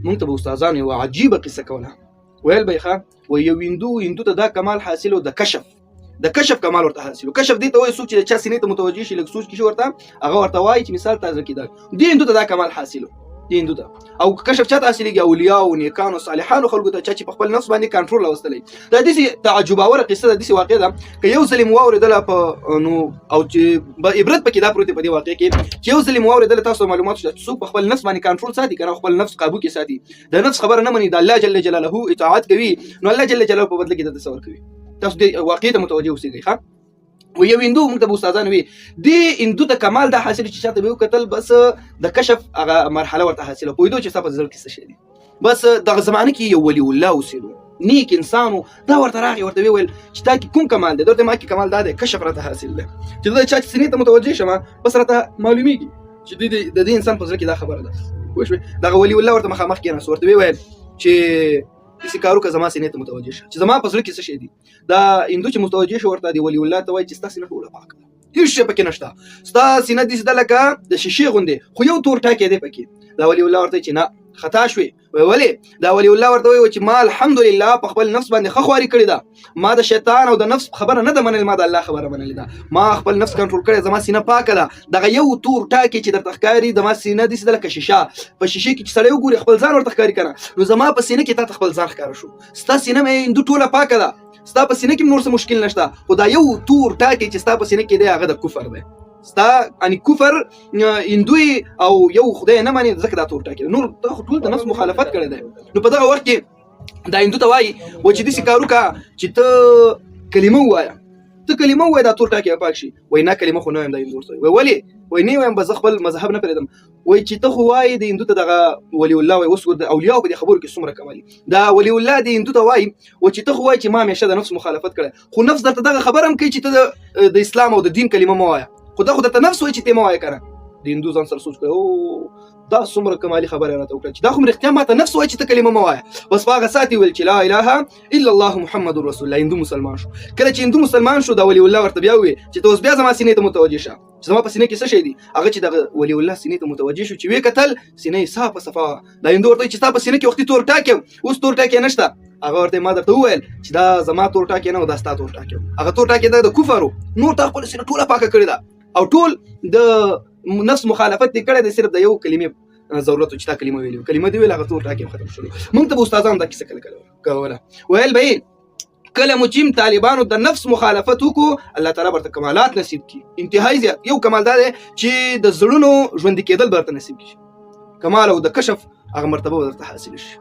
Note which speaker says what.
Speaker 1: مونږ ته به استادانو یو عجیبه قصه کوله. ویل به ښه و یو هندو ته دا کمال حاصل د کشف کمال ورته حاصل. کشف دې ته وایي څوک چې چا سینې ته متوجه شي، لږ سوچ کې شي ورته، هغه ورته وایي چې مثال تازه کېدل. دې هندو ته دا کمال حاصل دې هندو ته. او کشف چاته حاصلېږي؟ اولیاء او نیکانو صالحانو خلکو ته، چا چې په خپل نفس باندې کنټرول راوستلی. دا داسې تعجباوره قصه ده، داسې واقع ده که یو ځل مو واورېدله په نو او چې عبرت پکې دا پروت دی په دې واقع کې چې یو ځل مو واورېدله تاسو معلومات شو چې څوک په خپل نفس باندې کنټرول ساتي که نه، خپل نفس قابو کې ساتي، د نفس خبره نه مني، د الله جل جلاله اطاعت کوي، نو الله جل جلاله په بدله کې د تصور کوي. تاسو دې واقع ته متوجه اوسئ ښه. و یو هندو موږ ته به استادان وي دې هندو ته کمال دا حاصل چې چاته به وکتل بس د کشف هغه مرحله ورته حاصله، پوهېدو چې ستا په زړه کې څه شی دي. بس دغه زمانه کې یو ولی الله اوسېدو، نیک انسان و، دا ورته راغی ورته ویل چې تا کې کوم کمال دی؟ درته ما کې کمال دا دی کشف راته حاصل دی چې زه چا چې سینې ته متوجه شم بس راته معلومیږي چې د دې انسان په زړه کې دا خبره ده. پوه شوې؟ دغه ولی الله ورته مخامخ کېناست، ورته ویل چې داسې کار وکړه زما سینې ته متوجه شه چې زما په زړه کې څه شی دي. دا هندو چې متوجه شو ورته د ولی الله ته وایي چې ستا سینه ټوله پاکه ده، هېڅ شی پکې نشته، ستا سینه داسې ده لکه د شیشې غوندې، خو یو تور ټاکی دی پکې. دا ولی الله ورته چې نه خطا شوې. ولې؟ دا ولی الله ورته وایي چې ما الحمدلله په خپل نفس باندې ښه خواري کړې ده، ما د شیطان او د نفس خبره نه ده منلې، ما د الله خبره منلې ده، ما خپل نفس کنټرول کړی، زما سینه پاکه ده. دغه یو تور ټاکی چې درته ښکاري د ما سینه داسې ده لکه شیشه، په شیشې کې چې سړی وګوري خپل ځان ورته ښکاري که نه، نو زما په سینه کې تا ته خپل ځان ښکاره شو. ستا سینه مې هندو ټوله پاکه ده، ستا په سینه کې نور څه مشکل نشته، خو دا یو تور ټاکی چې ستا په سینه کې دی هغه د کفر دی. ستا یعنې کفر هندوی او یو خدای نه مني، ځکه دا تور ټاکی نور دا خو ټول د نفس مخالفت کړی دی. نو په دغه وخت کې دا هندو ته وایي و چې داسې کار وکړه چې ته کلمه ووایه، ته کلمه ووایه دا تور ټاکی به پاک شي. وایي نه کلمه خو نه وایم. دا هندو ورته وایي ولې؟ وایي نه وایم، به زه خپل مذهب نه پرېږدم. وایي چې ته خو وایي د هندو ته دغه ولی الله وایي. اوس د اولیاو په دې خبرو کې څومره کمالي. دا ولی الله د هندو ته وایي و چې ته خو وایي چې ما همیشه د نفس مخالفت کړی، خو نفس درته دغه خبره هم کوي چې ته د اسلام او د دین کلمه مه وایه، خو دا خو درته نفس وایي چې ته مه وایه که نه. د هندو ځان سره سوچ کړی او دا څومره کمالي خبره راته وکړه چې دا خو رښتیا ماته نفس وایي چې ته کلمه مه وایه. بس په هغه ساعت یې ویل چې لا اله الا الله محمد رسول الله. هندو مسلمان شو. کله چې هندو مسلمان شو دا ولی الله ورته بیا وویل چې ته اوس بیا زما سینې ته متوجه شه چې زما په سینې کې څه شی دي. هغه چې دغه ولی الله سینې ته متوجه شو چې ویې کتل سینه یې صافه صفا. دا هندو ورته چې ستا په سینه کې وختي تور ټاکی اوس تور ټاکی نشته. هغه ورته ما درته وویل چې دا زما تور ټاکی نه و، دا ستا تور ټاکی. هغه تور ټاکی د کفر و، نور تا خپله سینه ټوله پاکه کړې ده او ټول د نفس مخالفت دې کړی دی، صرف د یو کلمې ضرورت و چې تا کلمه ویلې، کلمه دې ویل هغه تور ټاکی ختم شول. موږ ته به استادانو دا کیسه کله کوله. ویل به یې کله مو چې طالبانو د نفس مخالفت وکړو الله تعالی ورته کمالات نصیب کړي، انتهایی زیات. یو کمال دا دی چې د زړونو ژوندي کېدل به ورته نصیب کړي، کمال او د کشف هغه مرتبه به درته حاصل شي.